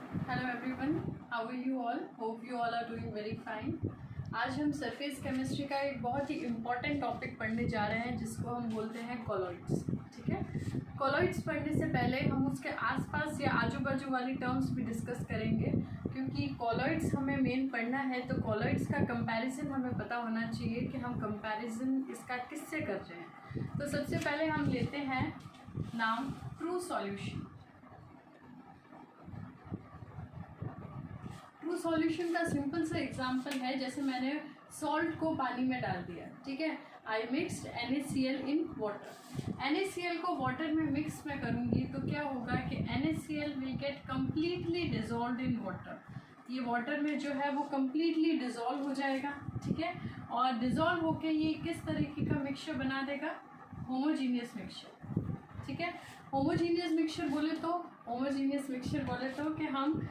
Hello everyone, how are you all? Hope you all are doing very fine. आज हम surface chemistry का एक बहुत ही इम्पॉर्टेंट टॉपिक पढ़ने जा रहे हैं जिसको हम बोलते हैं कॉलॉइड्स। ठीक है, कॉलॉइड्स पढ़ने से पहले हम उसके आसपास या आजू बाजू वाली टर्म्स भी डिस्कस करेंगे, क्योंकि कॉलॉइड्स हमें मेन पढ़ना है तो कॉलॉइड्स का कंपैरिजन हमें पता होना चाहिए कि हम कंपैरिजन इसका किससे कर रहे हैं। तो सबसे पहले हम लेते हैं नाम ट्रू सॉल्यूशन। ट्रू सॉल्यूशन का सिंपल सा एग्जांपल है, जैसे मैंने सॉल्ट को पानी में डाल दिया। ठीक है, I mixed NaCl in water. NaCl को वाटर में मिक्स मैं करूँगी तो क्या होगा कि NaCl will get completely dissolve in water. ये वाटर में जो है वो कम्प्लीटली डिजॉल्व हो जाएगा। ठीक है, और डिजॉल्व होके ये किस तरीके का मिक्सचर बना देगा? Homogeneous mixture. ठीक है, होमोजीनियस मिक्सचर बोले तो कि हम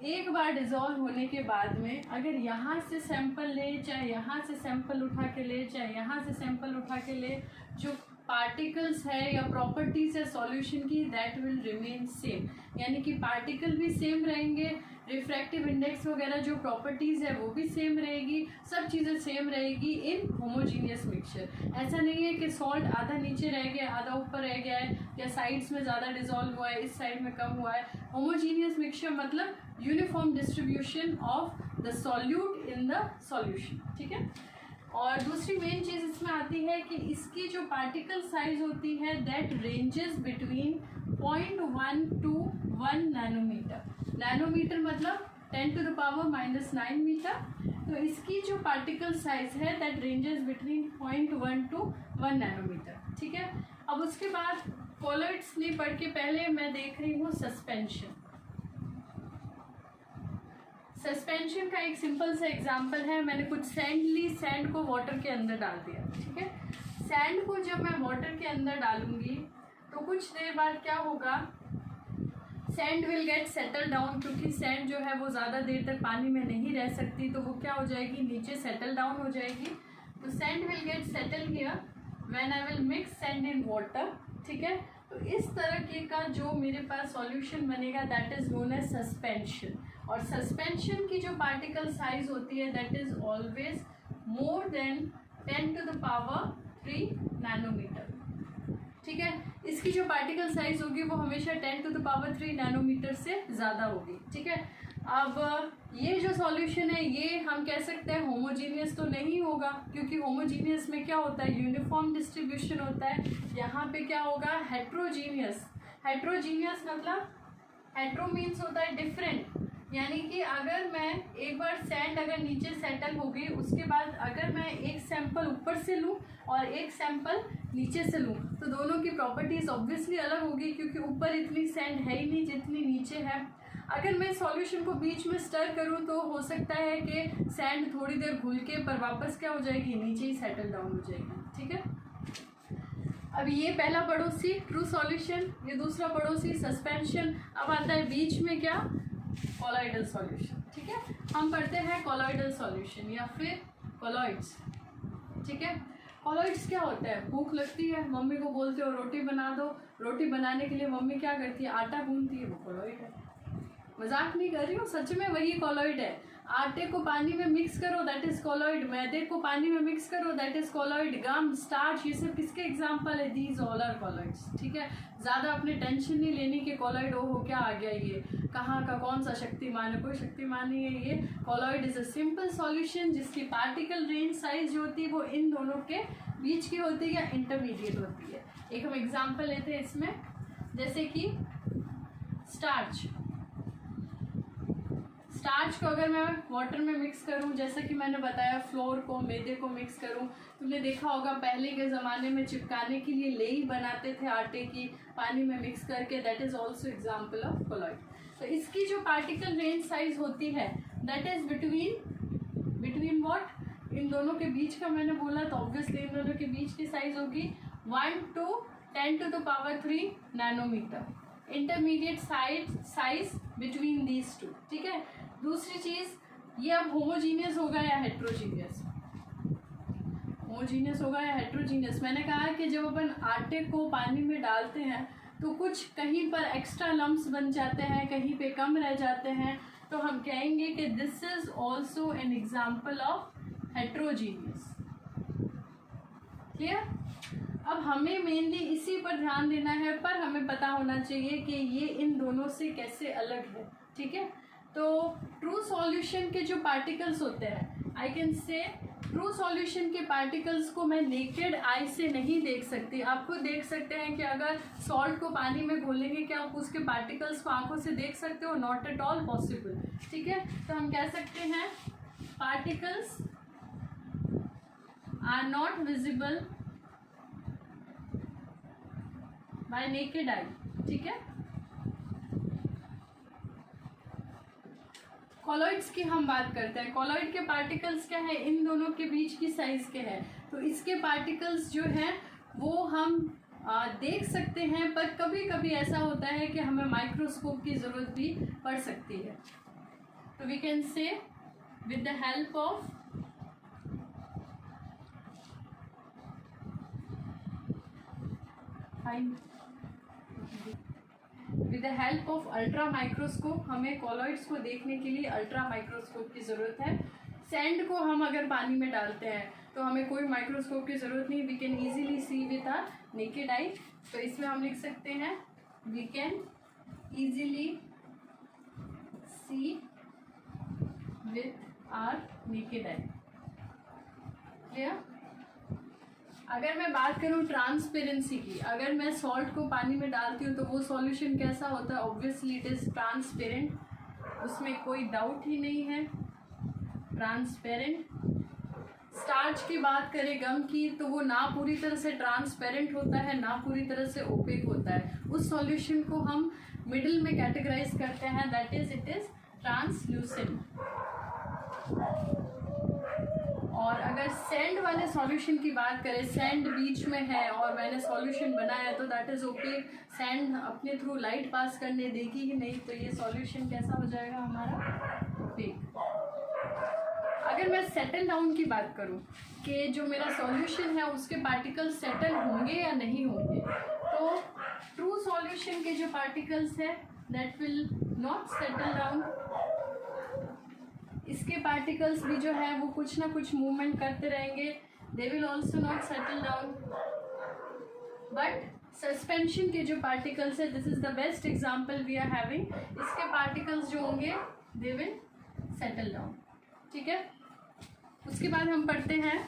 एक बार डिज़ोल्व होने के बाद में अगर यहाँ से सैंपल ले, चाहे यहाँ से सैंपल उठा के ले, चाहे यहाँ से सैंपल उठा के ले, जो पार्टिकल्स है या प्रॉपर्टीज़ है सॉल्यूशन की, दैट विल रिमेन सेम। यानी कि पार्टिकल भी सेम रहेंगे, रिफ्रैक्टिव इंडेक्स वगैरह जो प्रॉपर्टीज़ है वो भी सेम रहेगी, सब चीज़ें सेम रहेगी इन होमोजीनियस मिक्सचर। ऐसा नहीं है कि सॉल्ट आधा नीचे रह गया, आधा ऊपर रह गया है, या साइड्स में ज़्यादा डिजॉल्व हुआ है, इस साइड में कम हुआ है। होमोजीनियस मिक्सचर मतलब uniform distribution of the solute in the solution. ठीक है, और दूसरी मेन चीज़ इसमें आती है कि इसकी जो पार्टिकल साइज होती है that ranges between 0.1 to 1 nanometer. Nanometer मतलब 10⁻⁹ मीटर। तो इसकी जो पार्टिकल साइज है that ranges between 0.1 to 1 nanometer. ठीक है, अब उसके बाद कॉलॉइड्स नहीं पढ़ के पहले मैं देख रही हूँ सस्पेंशन। सस्पेंशन का एक सिंपल सा एग्जांपल है, मैंने कुछ सैंड को वाटर के अंदर डाल दिया। ठीक है, सैंड को जब मैं वाटर के अंदर डालूंगी तो कुछ देर बाद क्या होगा, sand will get settle down, क्योंकि सैंड जो है वो ज़्यादा देर तक पानी में नहीं रह सकती, तो वो क्या हो जाएगी, नीचे सेटल डाउन हो जाएगी। तो sand will get settle here when I will mix sand in water. ठीक है, तो इस तरह के का जो मेरे पास सॉल्यूशन बनेगा that is known as suspension. और सस्पेंशन की जो पार्टिकल साइज होती है that is always more than 10⁻³ nanometer. ठीक है, इसकी जो पार्टिकल साइज होगी वो हमेशा 10⁻³ नैनोमीटर से ज़्यादा होगी। ठीक है, अब ये जो सॉल्यूशन है ये हम कह सकते हैं होमोजीनियस तो नहीं होगा, क्योंकि होमोजीनियस में क्या होता है, यूनिफॉर्म डिस्ट्रीब्यूशन होता है। यहाँ पे क्या होगा, हेट्रोजीनियस। हेट्रोजीनियस मतलब हेट्रो मीन्स होता है डिफरेंट, यानी कि अगर मैं एक बार सैंड अगर नीचे सेटल हो गई, उसके बाद अगर मैं एक सैंपल ऊपर से लूँ और एक सैंपल नीचे से लूँ तो दोनों की प्रॉपर्टीज़ ऑब्वियसली अलग होगी, क्योंकि ऊपर इतनी सैंड है ही नहीं जितनी नीचे है। अगर मैं सॉल्यूशन को बीच में स्टर करूं तो हो सकता है कि सैंड थोड़ी देर घुल के पर वापस क्या हो जाएगी, नीचे ही सेटल डाउन हो जाएगी। ठीक है, अब ये पहला पड़ोसी ट्रू सॉल्यूशन, ये दूसरा पड़ोसी सस्पेंशन। अब आता है बीच में क्या, कॉलॉइडल सॉल्यूशन। ठीक है, हम पढ़ते हैं कॉलॉइडल सॉल्यूशन या फिर कॉलॉइड्स। ठीक है, कॉलॉइड्स क्या होता है, भूख लगती है, मम्मी को बोलते हो रोटी बना दो, रोटी बनाने के लिए मम्मी क्या करती है, आटा गूंथती है, वो कॉलॉइड है। मजाक नहीं कर रही हूँ, सच में वही कॉलॉइड है। आटे को पानी में मिक्स करो दैट इज कॉलॉइड, मैदे को पानी में मिक्स करो that is colloid, gum, starch, ये सब किसके एग्जांपल है, दीज ऑल आर कॉलॉइड्स। ठीक है, ज़्यादा अपने टेंशन नहीं लेनी कि कॉलॉइड हो क्या आ गया, ये कहाँ का कौन सा शक्तिमान है, कोई शक्तिमान नहीं है। ये colloid is a simple solution जिसकी पार्टिकल रेंज साइज जो होती है वो इन दोनों के बीच की होती है या इंटरमीडिएट होती है। एक हम एग्जाम्पल लेते हैं इसमें, जैसे कि स्टार्च। स्टार्च को अगर मैं वाटर में मिक्स करूं, जैसे कि मैंने बताया फ्लोर को, मैदे को मिक्स करूं, तुमने देखा होगा पहले के ज़माने में चिपकाने के लिए लेई बनाते थे आटे की, पानी में मिक्स करके, that is also example of colloid. तो इसकी जो पार्टिकल रेंज साइज होती है दैट इज़ बिटवीन व्हाट, इन दोनों के बीच का मैंने बोला, तो ऑब्वियसली इन दोनों के बीच की साइज होगी 1 to 10⁻³ nanometer. Intermediate size between these two. ठीक है, दूसरी चीज़, ये अब होमोजीनियस होगा या हेट्रोजीनियस, होमोजीनियस होगा या हेट्रोजीनियस। मैंने कहा कि जब अपन आटे को पानी में डालते हैं तो कुछ कहीं पर एक्स्ट्रा लम्प्स बन जाते हैं, कहीं पे कम रह जाते हैं, तो हम कहेंगे कि this is also an example of heterogeneous. Clear? अब हमें मेनली इसी पर ध्यान देना है, पर हमें पता होना चाहिए कि ये इन दोनों से कैसे अलग है। ठीक है, तो ट्रू सॉल्यूशन के जो पार्टिकल्स होते हैं, I can say true solution के पार्टिकल्स को मैं नेकेड आई से नहीं देख सकती। आप खुद देख सकते हैं कि अगर सॉल्ट को पानी में घोलेंगे, क्या आप उसके पार्टिकल्स को आंखों से देख सकते हो? Not at all possible. ठीक है, तो हम कह सकते हैं particles are not visible by naked eye. ठीक है, कॉलॉइड्स की हम बात करते हैं। कॉलॉइड के पार्टिकल्स क्या है? इन दोनों के बीच की साइज के हैं, तो इसके पार्टिकल्स जो हैं वो हम देख सकते हैं, पर कभी कभी ऐसा होता है कि हमें माइक्रोस्कोप की ज़रूरत भी पड़ सकती है। तो we can say with the help of with the help of ultra microscope, हमें कॉलॉइड्स को देखने के लिए अल्ट्रा माइक्रोस्कोप की ज़रूरत है। सैंड को हम अगर पानी में डालते हैं तो हमें कोई माइक्रोस्कोप की ज़रूरत नहीं, we can easily see with our naked eye. तो इसमें हम लिख सकते हैं we can easily see with our naked eye. Clear? अगर मैं बात करूँ ट्रांसपेरेंसी की, अगर मैं सॉल्ट को पानी में डालती हूँ तो वो सॉल्यूशन कैसा होता है? ऑब्वियसली इट इज़ ट्रांसपेरेंट, उसमें कोई डाउट ही नहीं है, ट्रांसपेरेंट। स्टार्च की बात करें गम की, तो वो ना पूरी तरह से ट्रांसपेरेंट होता है ना पूरी तरह से ओपेक होता है। उस सॉल्यूशन को हम मिडिल में कैटेगराइज करते हैं, that is it is translucent. और अगर सैंड वाले सॉल्यूशन की बात करें, सैंड बीच में है और मैंने सॉल्यूशन बनाया तो दैट इज़ ओपेक, सैंड अपने थ्रू लाइट पास करने देगी ही नहीं, तो ये सॉल्यूशन कैसा हो जाएगा हमारा? ओपेक। अगर मैं सेटल डाउन की बात करूं कि जो मेरा सॉल्यूशन है उसके पार्टिकल्स सेटल होंगे या नहीं होंगे, तो ट्रू सॉल्यूशन के जो पार्टिकल्स है that will not settle down. इसके पार्टिकल्स भी जो है वो कुछ ना कुछ मूवमेंट करते रहेंगे, they will also not settle down. But suspension के जो पार्टिकल्स है, this is the best example we are having, इसके पार्टिकल्स जो होंगे दे विल सेटल डाउन। ठीक है, उसके बाद हम पढ़ते हैं,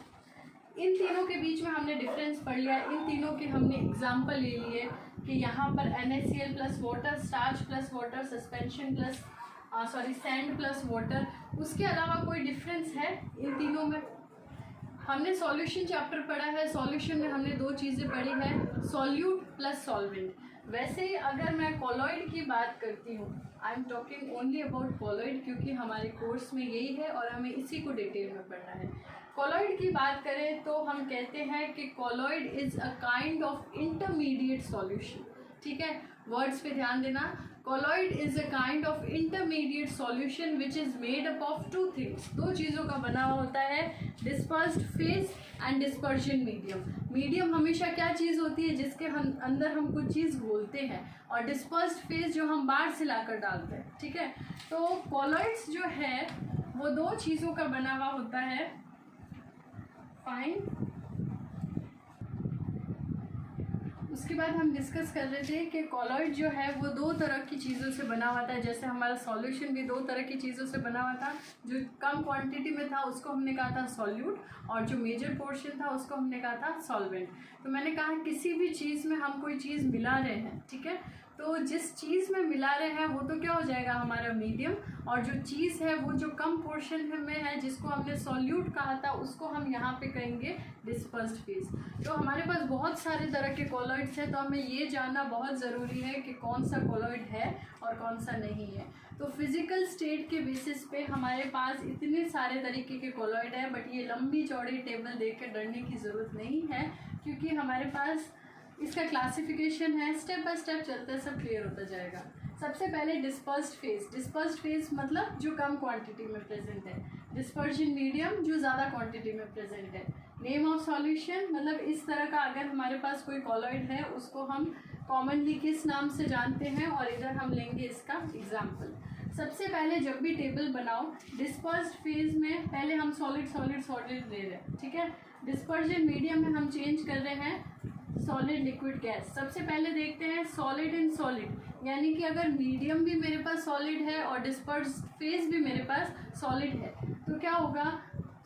इन तीनों के बीच में हमने डिफरेंस पढ़ लिया, इन तीनों के हमने एग्जाम्पल ले लिए कि यहाँ पर NaCl plus water, starch plus water, suspension plus sand plus water. उसके अलावा कोई डिफरेंस है इन तीनों में? हमने सॉल्यूशन चैप्टर पढ़ा है, सॉल्यूशन में हमने दो चीज़ें पढ़ी है, सॉल्यूट प्लस सॉल्वेंट। वैसे ही अगर मैं कॉलॉइड की बात करती हूँ, I am talking only about colloid, क्योंकि हमारे कोर्स में यही है और हमें इसी को डिटेल में पढ़ना है। कॉलॉइड की बात करें तो हम कहते हैं कि colloid is a kind of intermediate solution. ठीक है, वर्ड्स पे ध्यान देना। Colloid is a kind of intermediate solution which is made up of two things। दो चीज़ों का बना हुआ होता है, dispersed phase and dispersion medium। Medium हमेशा क्या चीज़ होती है? जिसके हम अंदर हम कुछ चीज़ घोलते हैं, और dispersed phase जो हम बाहर से लाकर डालते हैं। ठीक है, तो colloids जो है वो दो चीज़ों का बना हुआ होता है, फाइन। उसके बाद हम डिस्कस कर रहे थे कि कॉलॉइड जो है वो दो तरह की चीज़ों से बना हुआ था, जैसे हमारा सॉल्यूशन भी दो तरह की चीज़ों से बना हुआ था। जो कम क्वांटिटी में था उसको हमने कहा था सॉल्यूट, और जो मेजर पोर्शन था उसको हमने कहा था सॉल्वेंट। तो मैंने कहा किसी भी चीज़ में हम कोई चीज़ मिला रहे हैं, ठीक है, तो जिस चीज़ में मिला रहे हैं वो तो क्या हो जाएगा हमारा मीडियम, और जो चीज़ है वो जो कम पोर्शन में है जिसको हमने सॉल्यूट कहा था उसको हम यहाँ पे कहेंगे डिस्पर्स्ड फेज। तो हमारे पास बहुत सारे तरह के कॉलॉइड्स हैं, तो हमें ये जानना बहुत ज़रूरी है कि कौन सा कॉलॉइड है और कौन सा नहीं है। तो फिज़िकल स्टेट के बेसिस पे हमारे पास इतने सारे तरीके के कॉलॉइड है, बट ये लंबी चौड़ी टेबल देख कर डरने की ज़रूरत नहीं है, क्योंकि हमारे पास इसका क्लासिफिकेशन है, स्टेप बाय स्टेप चलते सब क्लियर होता जाएगा। सबसे पहले डिस्पर्स्ड फेज। डिस्पर्स्ड फेज मतलब जो कम क्वांटिटी में प्रेजेंट है, डिस्पर्जन मीडियम जो ज़्यादा क्वांटिटी में प्रेजेंट है। नेम ऑफ सॉल्यूशन मतलब इस तरह का अगर हमारे पास कोई कॉलॉइड है उसको हम कॉमनली किस नाम से जानते हैं, और इधर हम लेंगे इसका एग्जाम्पल। सबसे पहले जब भी टेबल बनाओ, डिस्पर्स्ड फेज में पहले हम सॉलिड सॉलिड सॉलिड ले रहे हैं, ठीक है। डिस्पर्जन मीडियम में हम चेंज कर रहे हैं सॉलिड लिक्विड गैस। सबसे पहले देखते हैं सॉलिड इन सॉलिड, यानी कि अगर मीडियम भी मेरे पास सॉलिड है और डिस्पर्स्ड फेज भी मेरे पास सॉलिड है तो क्या होगा।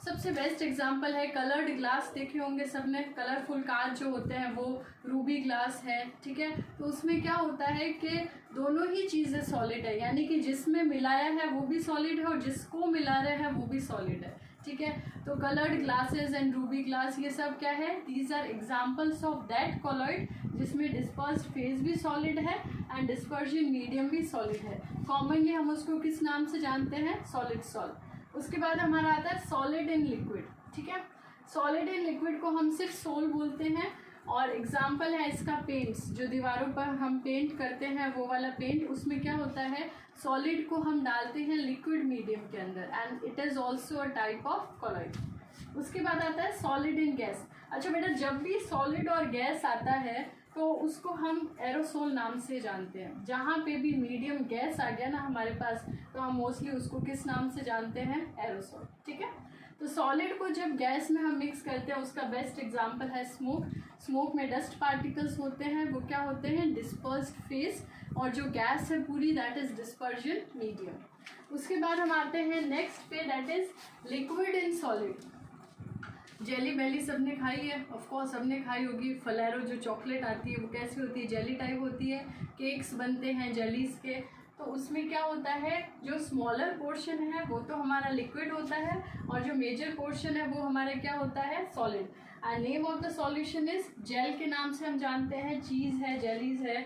सबसे बेस्ट एग्जांपल है कलर्ड ग्लास, देखे होंगे सबने, कलरफुल कांच जो होते हैं वो रूबी ग्लास है, ठीक है। तो उसमें क्या होता है कि दोनों ही चीज़ें सॉलिड है, यानी कि जिसमें मिलाया है वो भी सॉलिड है और जिसको मिला रहे हैं वो भी सॉलिड है, ठीक है। तो coloured glasses and ruby glass ये सब क्या है, these are examples of that colloid जिसमें डिस्पर्स्ड फेज भी सॉलिड है एंड डिस्पर्जन मीडियम भी सॉलिड है। कॉमनली हम उसको किस नाम से जानते हैं, सॉलिड सॉल्ट। उसके बाद हमारा आता है सॉलिड इन लिक्विड, ठीक है। सॉलिड इन लिक्विड को हम सिर्फ सोल बोलते हैं, और एग्जाम्पल है इसका पेंट्स, जो दीवारों पर हम पेंट करते हैं वो वाला पेंट, उसमें क्या होता है सॉलिड को हम डालते हैं लिक्विड मीडियम के अंदर and it is also a type of colloid. उसके बाद आता है सॉलिड इन गैस। अच्छा बेटा, जब भी सॉलिड और गैस आता है तो उसको हम एरोसोल नाम से जानते हैं। जहाँ पे भी मीडियम गैस आ गया ना हमारे पास तो हम मोस्टली उसको किस नाम से जानते हैं, एरोसोल, ठीक है। तो सॉलिड को जब गैस में हम मिक्स करते हैं उसका बेस्ट एग्जांपल है स्मोक। स्मोक में डस्ट पार्टिकल्स होते हैं, वो क्या होते हैं, डिस्पर्स्ड फेज, और जो गैस है पूरी दैट इज डिस्पर्जन मीडियम। उसके बाद हम आते हैं नेक्स्ट पे, that is liquid in solid. Jelly belly सबने खाई है, ऑफ कोर्स सबने खाई होगी। फलेरो जो चॉकलेट आती है वो कैसी होती है, जेली टाइप होती है। केक्स बनते हैं जेलीज के, तो उसमें क्या होता है, जो स्मॉलर पोर्शन है वो तो हमारा लिक्विड होता है और जो मेजर पोर्शन है वो हमारा क्या होता है, solid. And name of the solution is gel के नाम से हम जानते हैं, चीज़ है, जेलीज है।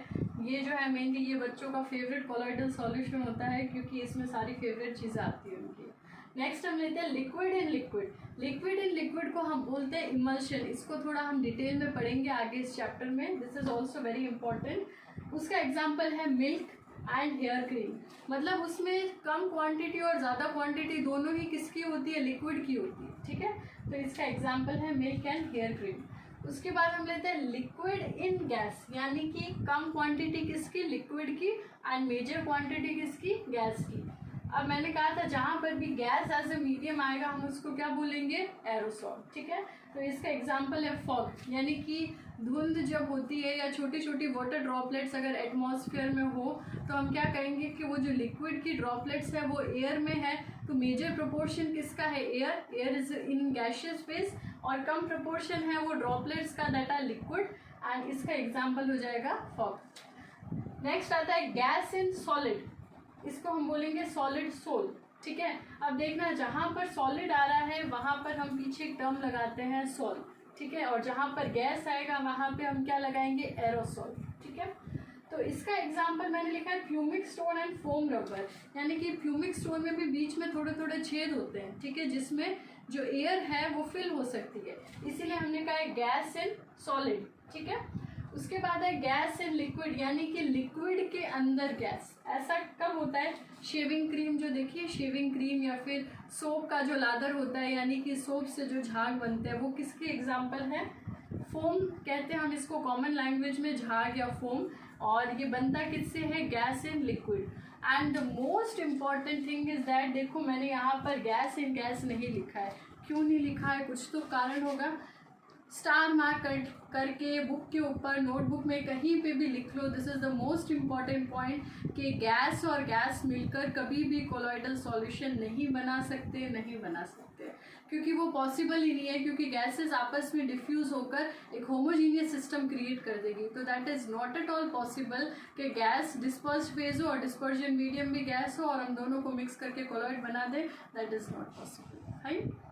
ये जो है मेनली ये बच्चों का फेवरेट कोलॉइडल सॉल्यूशन होता है क्योंकि इसमें सारी फेवरेट चीज़ें आती है उनकी। नेक्स्ट हम लेते हैं liquid in liquid. Liquid in liquid को हम बोलते हैं इमल्शन। इसको थोड़ा हम डिटेल में पढ़ेंगे आगे इस चैप्टर में, this is also very important. उसका एग्जाम्पल है मिल्क एंड हेयर क्रीम। मतलब उसमें कम क्वांटिटी और ज़्यादा क्वांटिटी दोनों ही किसकी होती है, लिक्विड की होती है, ठीक है। तो इसका एग्जाम्पल है मिल्क एंड हेयर क्रीम। उसके बाद हम लेते हैं लिक्विड इन गैस, यानी कि कम क्वांटिटी किसकी, लिक्विड की, एंड मेजर क्वांटिटी किसकी, गैस की। अब मैंने कहा था जहाँ पर भी गैस एज ए मीडियम आएगा हम उसको क्या बोलेंगे, एरोसॉल, ठीक है। तो इसका एग्जांपल है फॉग, यानी कि धुंध जब होती है या छोटी छोटी वाटर ड्रॉपलेट्स अगर एटमॉस्फेयर में हो तो हम क्या कहेंगे कि वो जो लिक्विड की ड्रॉपलेट्स है वो एयर में है, तो मेजर प्रोपोर्शन किसका है, air, air is in gaseous phase, और कम प्रोपोर्शन है वो ड्रॉपलेट्स का, दैट आर लिक्विड, एंड इसका एग्जाम्पल हो जाएगा फॉग। नेक्स्ट आता है गैस इन सॉलिड, इसको हम बोलेंगे सॉलिड सोल, ठीक है। अब देखना जहाँ पर सॉलिड आ रहा है वहाँ पर हम पीछे एक टर्म लगाते हैं सोल, ठीक है, और जहाँ पर गैस आएगा वहाँ पे हम क्या लगाएंगे, एरोसोल, ठीक है। तो इसका एग्जांपल मैंने लिखा है फ्यूमिक स्टोन एंड फोम रबर, यानी कि फ्यूमिक स्टोन में भी बीच में थोड़े थोड़े छेद होते हैं, ठीक है, जिसमें जो एयर है वो फिल हो सकती है, इसीलिए हमने कहा है गैस इन सॉलिड, ठीक है। उसके बाद है गैस इन लिक्विड, यानी कि लिक्विड के अंदर गैस। ऐसा कब होता है, शेविंग क्रीम जो देखिए, शेविंग क्रीम या फिर सोप का जो लादर होता है, यानी कि सोप से जो झाग बनते हैं वो किसके एग्जाम्पल है, फोम कहते हैं हम इसको कॉमन लैंग्वेज में, झाग या फोम, और ये बनता किससे है, gas in liquid. And the most important thing is that, देखो मैंने यहाँ पर गैस इन गैस नहीं लिखा है, क्यों नहीं लिखा है, कुछ तो कारण होगा। स्टार मार्क करके बुक के ऊपर, नोटबुक में कहीं पे भी लिख लो, this is the most important point, कि गैस और गैस मिलकर कभी भी कोलॉइडल सॉल्यूशन नहीं बना सकते, क्योंकि वो पॉसिबल ही नहीं है, क्योंकि गैसेस आपस में डिफ्यूज होकर एक होमोजीनियस सिस्टम क्रिएट कर देगी। तो that is not at all possible कि गैस डिस्पर्स फेज हो और डिस्पर्जन मीडियम भी गैस हो और हम दोनों को मिक्स करके कोलॉइड बना दे, दैट इज नॉट पॉसिबल, है।